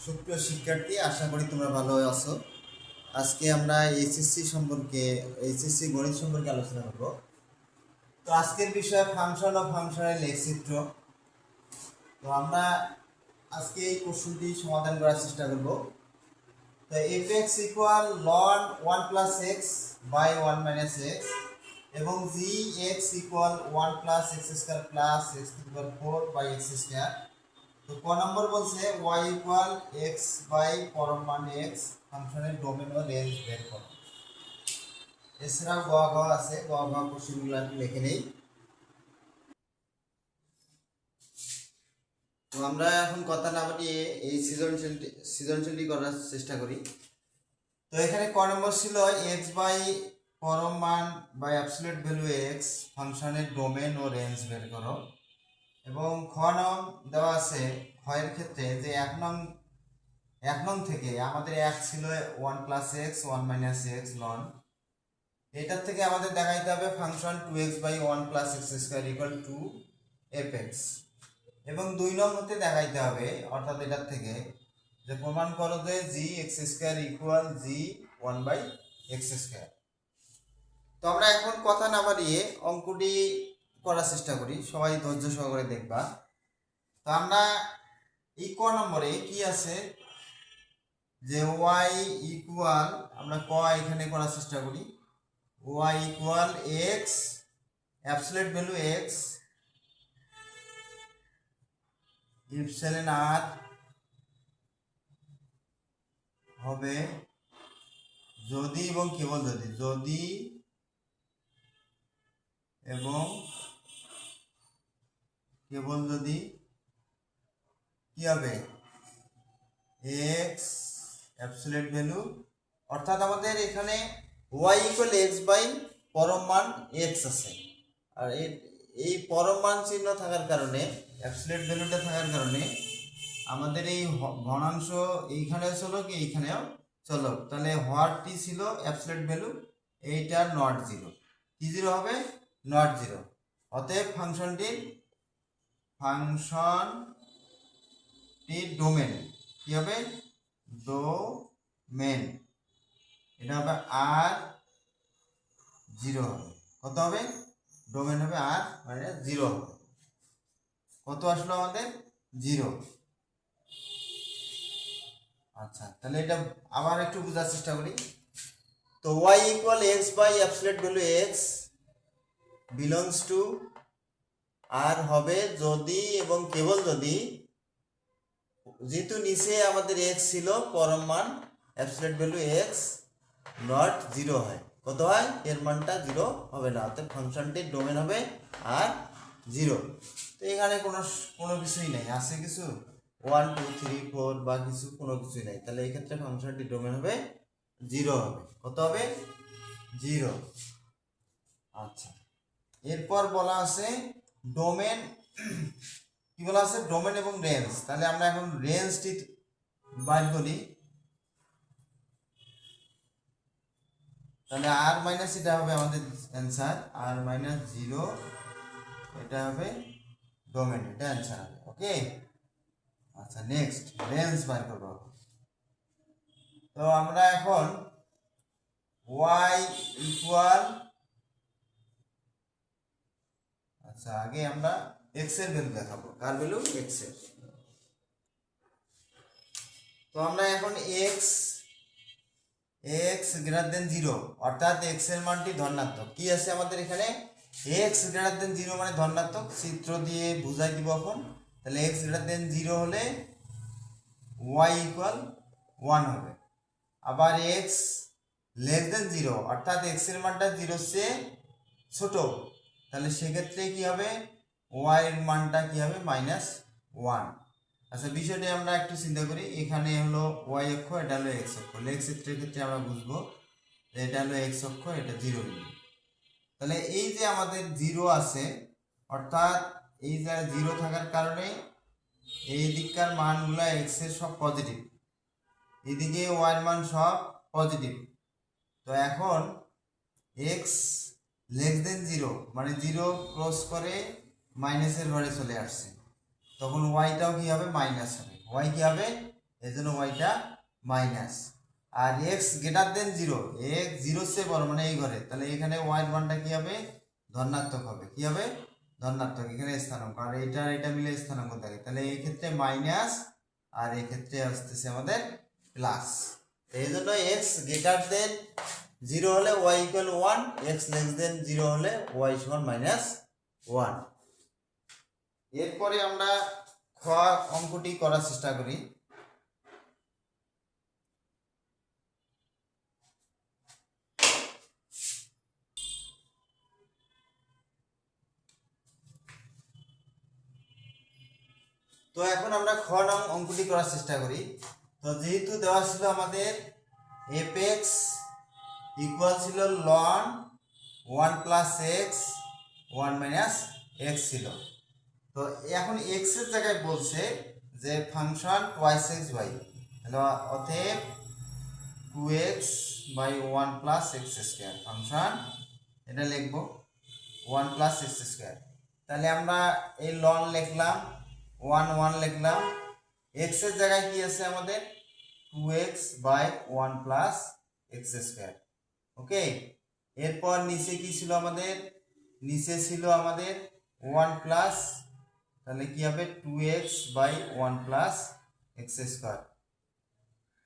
সুপ্রিয় শিক্ষার্থী, আশা করি তোমরা ভালো আছো। আজকে আমরা এইচএসসি গণিত সম্পর্কে আলোচনা করব। তো আজকের বিষয় ফাংশন ও ফাংশনের লেখচিত্র। তো আমরা আজকে এই কোশ্চেনটি সমাধান করার চেষ্টা করব। তো F X equal ln 1 + x by 1 - x এবং জি x equal 1 + x² + x⁴ by x²। তো ক নম্বর বলছে y ইকুয়াল এক্স বাই পরম মান এক্স ফাংশনের ডোমেন ও রেঞ্জ বের করো। এছাড়াও গ আছে, গ কোশ্চেনগুলো লিখে নেই। তো আমরা এখন কথা না বাড়িয়ে এই সৃজনশীলটি করার চেষ্টা করি। তো এখানে ক নম্বর ছিল এক্স বাই পরম মান বাই অ্যাবসলিউট ভ্যালু এক্স ফাংশনের ডোমেন ও রেঞ্জ বের করো। এবং খ নং দেওয়া আছে, ক্ষয়ের ক্ষেত্রে যে এক নং থেকে আমাদের এক ছিল 1 + x 1 - x এটার থেকে আমাদের দেখাইতে হবে function 2x by 1 + x² = fx। এবং 2 নং হতে দেখাইতে হবে, অর্থাৎ এটার থেকে যে প্রমাণ করো যে g(x² = g(1/x²)। তো আমরা এখন কথা না বাড়িয়ে অঙ্কটি করার চেষ্টা করি, সবাই ধৈর্য সহকারে দেখবা। তো আমরা এই ক নম্বরে কি আছে যে y ইকুয়াল, আমরা ক এখানে করার চেষ্টা করি, y equal x absolute value x epsilon r হবে যদি এবং কেবল যদি এবং কেবল যদি কি হবে x অ্যাবসলিউট ভ্যালু, অর্থাৎ আমাদের এখানে y ইকুয়াল x বাই পরম মান x আছে, আর এই পরম মান চিহ্ন থাকার কারণে, অ্যাবসলিউট ভ্যালুটা থাকার কারণে আমাদের এই ঘনাংশ এইখানেও চলো কি এইখানেও চলো, তাহলে হোয়াটটি ছিল অ্যাবসলিউট ভ্যালু, এইটা নট জিরো, কি জিরো হবে নট জিরো। অতএব ফাংশনটির ডোমেন কি হবে ডোমেন, এটা হবে আর জিরো হবে। কত হবে ডোমেন হবে আর মানে জিরো হবে। কত আসলো আমাদের জিরো। আচ্ছা, তাহলে এটা আবার একটু বোঝার চেষ্টা করি। তো y equal x by absolute value x belongs to R হবে যদি এবং কেবল যদি, যেহেতু নিচে আমাদের এক্স ছিল পরম মান absolute value x not zero হয়, কত হয় এর মানটা জিরো হবে না, অর্থাৎ ফাংশনটির ডোমেন হবে আর জিরো। তো এখানে কোনো কিছুই নেই, আছে কিছু 1 2 3 4 বা কিছু কোনো কিছুই নেই, তাহলে এই ক্ষেত্রে ফাংশনটির ডোমেন হবে জিরো হবে। কত হবে জিরো। আচ্ছা, এরপর বলা আছে ডোমেন, কি বলা আছে ডোমেন এবং রেঞ্জ। তাহলে আমরা এখন রেঞ্জটি বাইর করি। তাহলে আর মাইনাস এটা হবে আমাদের অ্যান্সার, আর মাইনাস জিরো এটা হবে ডোমেন, এটা অ্যান্সার হবে। ওকে, আচ্ছা নেক্সট রেঞ্জ বার করব। তো আমরা এখন y ইকুয়াল, আচ্ছা আগে আমরা x এর ভ্যালু দেখাবো, কার ভ্যালু x এর। তো আমরা এখন x গ্রেটার দেন 0, অর্থাৎ x এর মানটি ধনাত্মক। কি আছে আমাদের এখানে x গ্রেটার দেন 0 মানে ধনাত্মক, চিত্র দিয়ে বুঝাই দিব এখন। তাহলে x গ্রেটার দেন 0 হলে y ইকুয়াল 1 হবে। আবার x লেস দেন 0, অর্থাৎ x এর মানটা 0 চেয়ে ছোট, তাহলে সেক্ষেত্রে কি হবে y এর মানটা কি হবে -1। আচ্ছা, বিষয়টি আমরা একটু চিন্তা করি। এখানে হলো y অক্ষ, এটা হলো x অক্ষ। লেখ চিত্রের ক্ষেত্রে আমরা বুঝবো যে এটা হলো x অক্ষ, এটা 0 বিন্দু। তাহলে এই যে আমাদের 0 আছে, অর্থাৎ এই যে 0 থাকার কারণে এই দিককার মানগুলো x এর সব পজিটিভ, এদিকে y এর মান সব পজিটিভ। তো এখন x লেস দেন 0 মানে 0 ক্রস করে মাইনাসের ঘরে চলে আসছে, তখন ওয়াইটাও কি হবে মাইনাস হবে। ওয়াই কি হবে এই জন্য ওয়াইটা মাইনাস। আর x greater than zero, x জিরোর চেয়ে বড় মানে এই ঘরে, তাহলে এখানে ওয়াইয়ের মানটা কি হবে, ধনাত্মক হবে। কি হবে, ধনাত্মক। এখানে স্থানাঙ্ক আর এটা মিলে স্থানাঙ্ক থাকে, তাহলে এই ক্ষেত্রে মাইনাস আর এই ক্ষেত্রে আসতেছে আমাদের প্লাস। এই জন্য এক্স গ্রেটার দেন জিরো হলে Y equal one, X less than zero হলে ওয়াই সমান মাইনাস ওয়ান। এরপরে আমরা খ অঙ্কটি করার চেষ্টা করি। তো এখন আমরা খ নং অঙ্কটি করার চেষ্টা করি। তো যেহেতু দেওয়া ছিল আমাদের এফ এক্স ইকুয়াল ছিল ln one plus X one minus X ছিল। তো এখন এক্স এর জায়গায় বলছে যে ফাংশন টোয়াইস এক্স বাই, অতএব two x by one plus x square function, এটা লিখবো ওয়ান প্লাস এক্স স্কোয়ার। তাহলে আমরা এই লন লিখলাম, ওয়ান ওয়ান লিখলাম, এক্স এর জায়গায় কি আছে আমাদের two x by one plus x square. Okay, এরপর নিচে কি ছিল আমাদের, নিচে ছিল আমাদের ওয়ান প্লাস, তাহলে কি হবে two x by one plus x square.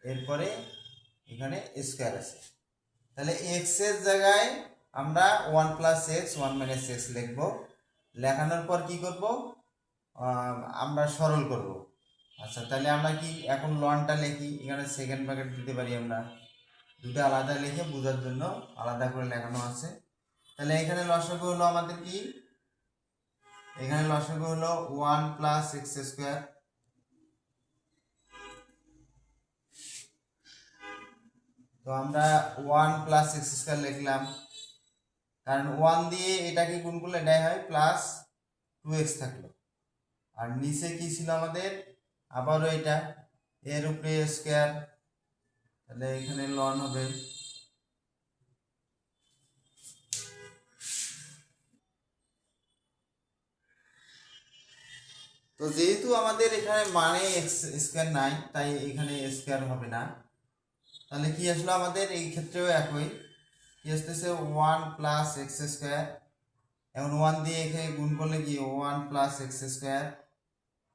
এরপরে এখানে স্কোয়ার আছে, তাহলে এক্স এর জায়গায় আমরা one plus X one minus X লিখবো। লেখানোর পর কি করব, আমরা সরল করব। আচ্ছা, তাহলে আমরা কি এখন লনটা লিখি, এখানে সেকেন্ড ব্র্যাকেট দিতে পারি আমরা, দুটো আলাদা লিখে বোঝার জন্য আলাদা করে লেখানো আছে। তাহলে এখানে লসাগু হলো আমাদের কি, এখানে লসাগু হলো ওয়ান প্লাস এক্স স্কোয়ার। তো আমরা ওয়ান প্লাস এক্স স্কোয়ার লিখলাম, কারণ ওয়ান দিয়ে এটাকে গুণ করলে এটাই হয় প্লাস টু এক্স থাকলো। আর নিচে কি ছিল আমাদের, আবারও এটা এর উপরে স্কোয়ার, তাহলে এখানে লন হবে। তো যেহেতু আমাদের এখানে মানে এক্স স্কোয়ার নাই, তাই এখানে স্কোয়ার হবে না। তাহলে কি আসলো আমাদের এই ক্ষেত্রেও একই, কি আসতেছে ওয়ান প্লাস এক্স স্কোয়ার। এখন ওয়ান দিয়ে এখানে গুণ করলে কি ওয়ান প্লাস এক্স স্কোয়ার,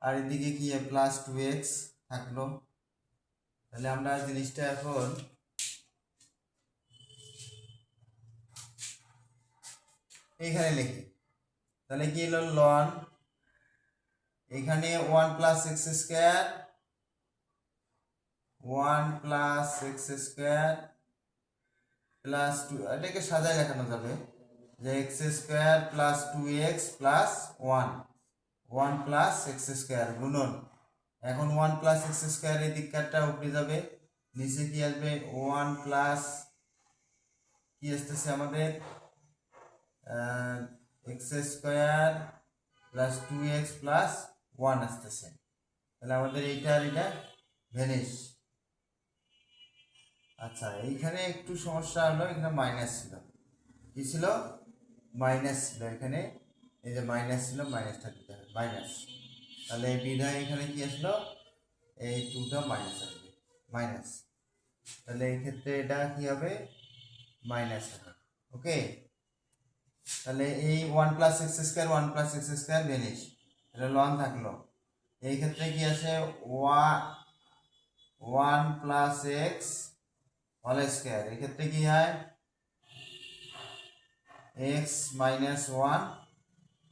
আর এদিকে কি প্লাস টু এক্স থাকলো। তাহলে আমরা জিনিসটা এখন এইখানে লিখি, তাহলে কি হলো লন, এখানে one plus x square, one plus x square plus two, এটাকে সাজায় লেখানো যাবে যে X square plus two X plus one, one plus x square গুণন, এখন ওয়ান প্লাস এক্স স্কোয়ার এই দিকটা উপরে যাবে, নিচে কি আসবে ওয়ান প্লাস কি আসতেছে আমাদের X square plus two X plus one আসতেছে। তাহলে আমাদের এইটা আর এটা ভ্যানিশ। আচ্ছা, এইখানে একটু সমস্যা হলো, এখানে মাইনাস ছিল, কি ছিল মাইনাস ছিল, এখানে এই যে মাইনাস ছিল, মাইনাসটা দিতে হবে মাইনাস। তাহলে বিধায় এখানে কি আসলো, এই টুটা মাইনাস আসবে, মাইনাস। তাহলে এই ক্ষেত্রে এটা কি হবে মাইনাস হবে। ওকে, তাহলে এই one plus x square vanish, এটা লন থাকলো। এই ক্ষেত্রে কি আছে one plus X whole square, এক্ষেত্রে কি হয় X minus one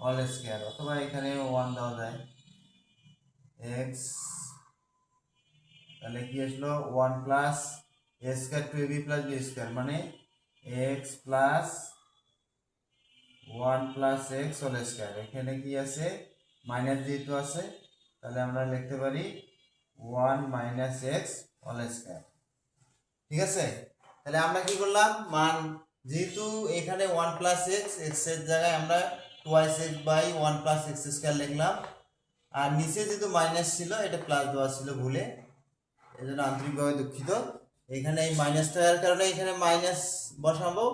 whole square, অথবা এখানে ওয়ান দেওয়া যায় এক্স, তাহলে কি আসলো one plus A square two A B plus B square, মানে X plus one plus X whole square. এখানে কি আছে মাইনাস যেহেতু আছে, তাহলে আমরা লিখতে পারি one minus X whole square. ঠিক আছে, তাহলে আমরা কি করলাম, মান যেহেতু এখানে ওয়ান প্লাস এক্স, এক্স এর জায়গায় আমরা twice X by one plus x square লিখলাম, আর নিচে যেহেতু মাইনাস ছিল এটা প্লাস দেওয়া ছিল ভুলে, এই জন্য আন্তরিকভাবে দুঃখিত। এখানে এই মাইনাসটা এর কারণে এখানে মাইনাস বসাবো,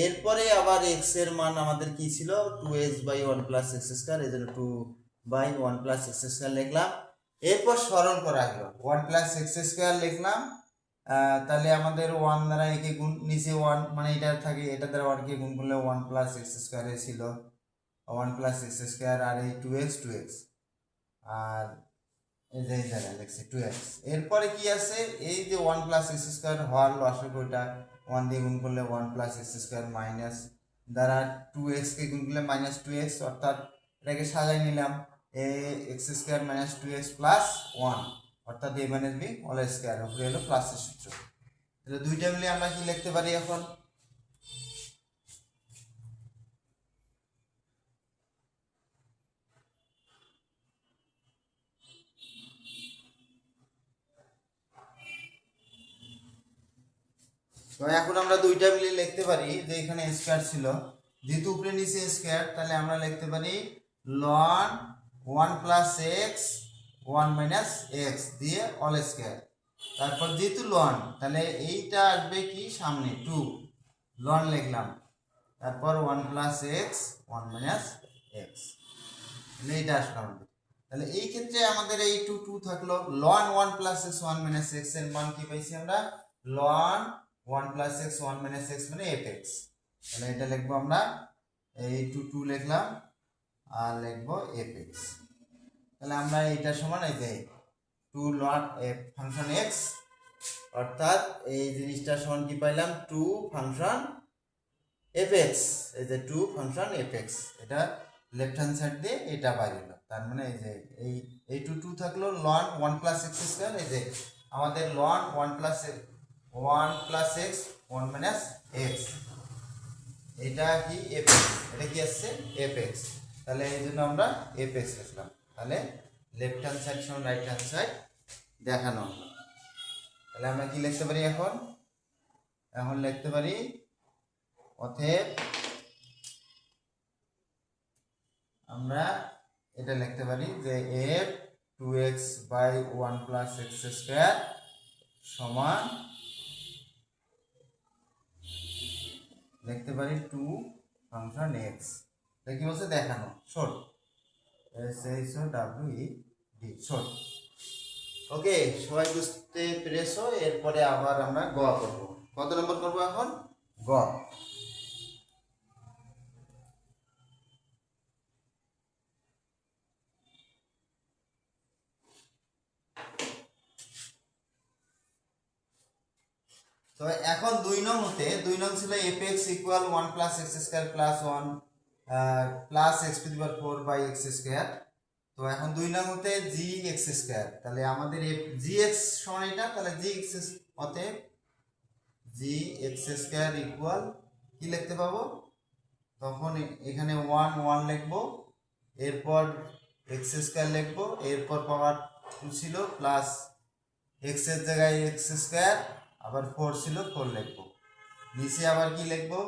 এরপরে আবার এক্স এর মান আমাদের কি ছিল two x by one plus x square, এই জন্য two by one plus x square লিখলাম। এরপর সরল করা হলো 1 প্লাস এক্স স্কোয়ার লিখলাম, তাহলে আমাদের 1 দ্বারা একে গুণ, নিচে 1 মানে এটা থাকে, এটা দ্বারা 1 কে গুণ করলে 1 প্লাস এক্স স্কোয়ারে ছিল 1 প্লাস এক্স স্কোয়ার, আর এই 2x আর এই যে এই জায়গায় লিখছি 2x। এরপরে কি আছে, এই যে 1 প্লাস এক্স স্কোয়ার হওয়ার লসাগু ওইটা 1 দিয়ে গুণ করলে 1 প্লাস এক্স স্কোয়ার মাইনাস দ্বারা 2x কে গুণ করলে মাইনাস 2x, অর্থাৎ এটাকে সাজাই নিলাম এ x square minus 2x plus 1, অর্থাৎ a minus b whole square, উপরে হলো প্লাসের সূত্র। তাহলে দুইটা মিলে আমরা কি লিখতে পারি এখন, তো এখন আমরা দুইটা মিলে লিখতে পারি যে এখানে স্কোয়ার ছিল, যেহেতু উপরে নিচে স্কোয়ার, তাহলে আমরা লিখতে পারি ln 1 plus X 1 minus X দিয়ে অল স্কোয়ার, তারপর যেহেতু লন তাহলে এইটা আসবে কি সামনে 2 লন লিখলাম, তারপর 1 প্লাস এক্স 1 মাইনাস এক্স, এইটা আসলো আমাদের। তাহলে এই ক্ষেত্রে আমাদের এই 2 থাকলো, ln 1 plus X 1 minus X এর মান কি পাইছি আমরা, ln 1 plus X 1 minus X মানে fx। তাহলে এটা লিখবো আমরা, এই 2 লিখলাম আর লিখবো fx। তাহলে আমরা এটা সমান এই যে 2 লন ফাংশন x, অর্থাৎ এই জিনিসটা সমান কি পাইলাম 2 ফাংশন fx, এই যে 2 ফাংশন fx, এটা লেফট হ্যান্ড সাইড দিয়ে এটা বাইরে হলো, তার মানে এই যে এই 2 থাকলো লন 1 প্লাস এক্স স্কোয়ার, এই যে আমাদের ln 1 plus X 1 minus X, এটা কি fx, এটা কি আসছে fx, তাহলে এই জন্য আমরা fx লিখলাম। তাহলে লেফট হ্যান্ড সাইড সমান রাইট হ্যান্ড সাইড দেখানো হলো। তাহলে আমরা কি লিখতে পারি এখন, এখন লিখতে পারি অতএব আমরা এটা লিখতে পারি যে f 2x by 1 plus x square সমান লিখতে পারি 2 ফাংশন x, কি বলছে দেখানো, শর্ট SHOWED শর্ট। ওকে, সবাই বুঝতে পেরেছো? এরপরে আবার আমরা গ করব। কত নম্বর করব এখন, গ। তো এখন 2 নং হতে 2 নং ছিল fx equal 1 plus x square plus 1 plus x to the power 4 by X square. তো এখন 2 নং হতে জি এক্স স্কোয়ার, তাহলে আমাদের জি এক্স সমান এটা, তাহলে জি এক্স অতএব জি এক্স স্কোয়ার ইকুয়াল কি লিখতে পাবো, তখন এখানে 1 1 লিখবো, এরপর এক্স স্কোয়ার লিখবো, এরপর পাওয়ার 2 ছিল প্লাস এক্স এর জায়গায় এক্স স্কোয়ার, আবার 4 ছিল 4 লিখবো, নিচে আবার কি লিখবো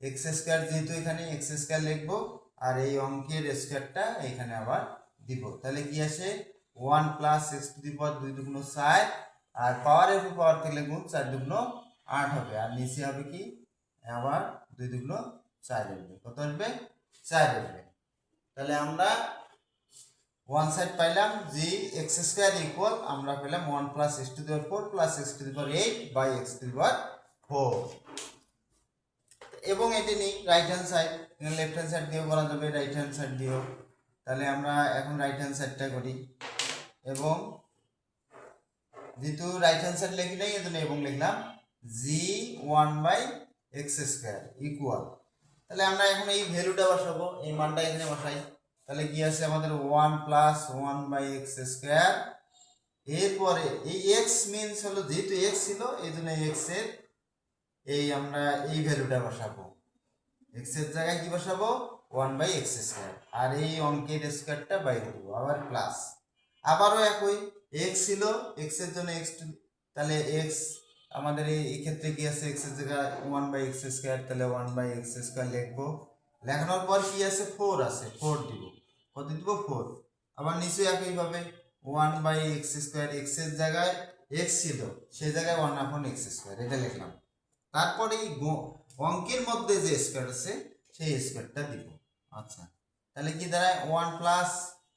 এক্স স্কোয়ার, যেহেতু এখানে এক্স স্কোয়ার লিখবো, আর এই অঙ্কের স্কোয়ারটা এখানে আবার দিব, তাহলে কি আসে 1 প্লাস এক্স টু দি পাওয়ার 2 দুগুণ 4, আর পাওয়ারের উপর পাওয়ার থেকে গুণ 4 দুগুণ 8 হবে, আর নিচে হবে কি আবার 2 দুগুণ 4 আসবে, কত আসবে 4 আসবে। তাহলে আমরা ওয়ান সাইড পাইলাম জি এক্স স্কোয়ার ইকুয়াল আমরা পেলাম 1 plus x to the power 4 plus x to the power 8 by x to the power 4, এবং এটি নেই right hand side, left hand side দিয়েও করা যাবে, রাইট হ্যান্ড সাইড দিয়েও। তাহলে আমরা এখন রাইট হ্যান্ড সাইডটা করি, এবং যেহেতু রাইট হ্যান্ড সাইড লিখি নাই এজন্য এবং লিখলাম জি 1 বাই এক্স স্কোয়ার ইকুয়াল, তাহলে আমরা এখন এই ভ্যালুটা বসাবো, এই মানটা এখানে বসাই, তাহলে কি আছে আমাদের 1 প্লাস 1 বাই এক্স স্কোয়ার, এরপরে এই এক্স মিনস হলো যেহেতু এক্স ছিল এই জন্য এক্স এর এই আমরা এই ভ্যালুটা বসাবো, এক্স এর জায়গায় কি বসাবো 1 বাই এক্স স্কোয়ার, আর এই অঙ্কের স্কোয়ারটা বাইরে দেবো, আবার প্লাস, আবারও একই এক্স ছিল এক্স এর জন্য এক্স, তাহলে এক্স আমাদের এই ক্ষেত্রে কি আছে এক্স এর জায়গায় 1 বাই এক্স স্কোয়ার, তাহলে 1 বাই এক্স স্কোয়ার লিখবো, লেখানোর পর কি আছে 4 আছে 4 দিব, কত দিব 4, আবার নিচে একইভাবে 1 বাই এক্স স্কোয়ার, এক্স এর জায়গায় এক্স ছিল সেই জায়গায় 1 আপন এক্স স্কোয়ার এটা লিখলাম, তারপরে এই অঙ্কের মধ্যে যে স্কোয়ার আছে সেই স্কোয়ারটা দিব। আচ্ছা, তাহলে কি দাঁড়ায় 1 প্লাস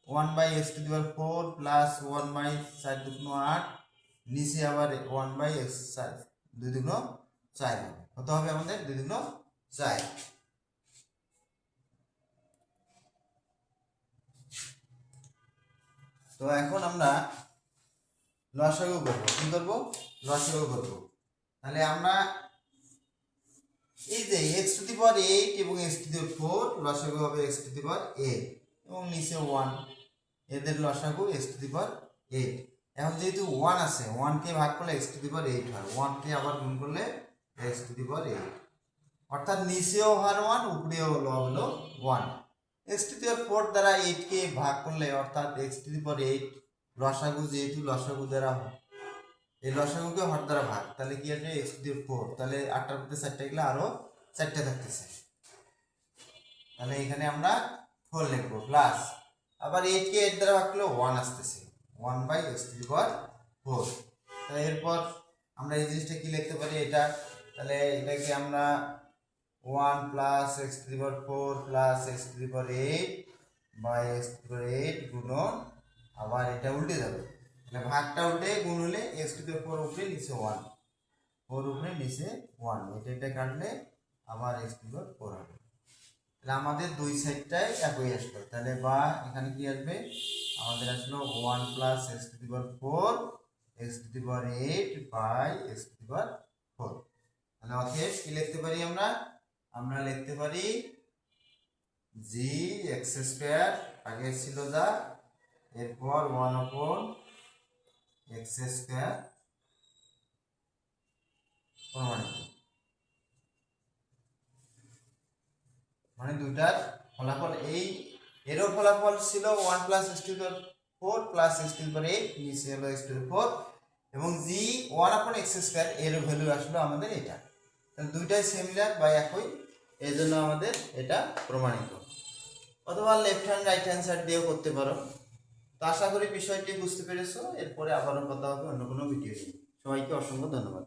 1/x⁴ প্লাস 1/4 দুগুণ 8, নিচে আবার 1/x4 2 দুগুণ 4 কত হবে আমাদের 2 দুগুণ 4। তো এখন আমরা লসাগু করব। কি করব? লসাগু করব। তাহলে আমরা এই যে x⁴ এবং x⁴ লসাগু হবে x⁴ এবং নিচে 1, এদের লসাগু x⁴। এখন যেহেতু 1 আছে, 1 কে ভাগ করলে x⁴ হয়, 1 কে আবার গুণ করলে x⁴, অর্থাৎ নিচেও হর 1 উপরেও হলো 1। x⁴ দ্বারা 8 কে ভাগ করলে অর্থাৎ x⁴ লসাগু, যেহেতু লসাগু দ্বারা এই লসাগুকে হর দ্বারা ভাগ, তাহলে কি আসবে x⁴, তাহলে 8টার মধ্যে 4টা গেলে আরো 4টা থাকতেছে, তাহলে এখানে আমরা 4 লিখবো প্লাস আবার 8 কে 8 দ্বারা ভাগ করলে 1 আসতেছে, 1/x⁴। তাহলে এরপর আমরা এই জিনিসটা কি লিখতে পারি এটা, তাহলে এটাকে আমরা 1 প্লাস x⁴ প্লাস x⁴ গুণন, আবার এটা উল্টে যাবে, তাহলে ভাগটা উল্টে গুণ হলে x⁴ উপরে নিচে 1, 4 উপরে নিচে 1, এটা কাটলে আবার x⁴ হবে। তাহলে আমাদের দুই সাইডটাই একই আসলো, তাহলে বা এখানে কি আসবে আমাদের আসলো 1 প্লাস x⁴ x⁴ তাহলে অতএব কি লিখতে পারি আমরা লিখতে পারি g(x²) আগে ছিল যা, এরপর 1/x² প্রমাণিত, মানে দুইটার ফলাফল এরও ফলাফল ছিল 1 প্লাস x⁴ প্লাস x⁴, নিচে হলো x⁴, এবং g(1/x²) এর ভ্যালু আসলো আমাদের এটা, তাহলে দুইটাই সিমিলার বা একই, এই জন্য আমাদের এটা প্রমাণিত। অথবা left hand right hand side দিয়েও করতে পারো। তো আশা করি বিষয়টি বুঝতে পেরেছো। এরপরে আবারও কথা হবে অন্য কোনো ভিডিও নিয়ে। সবাইকে অসংখ্য ধন্যবাদ।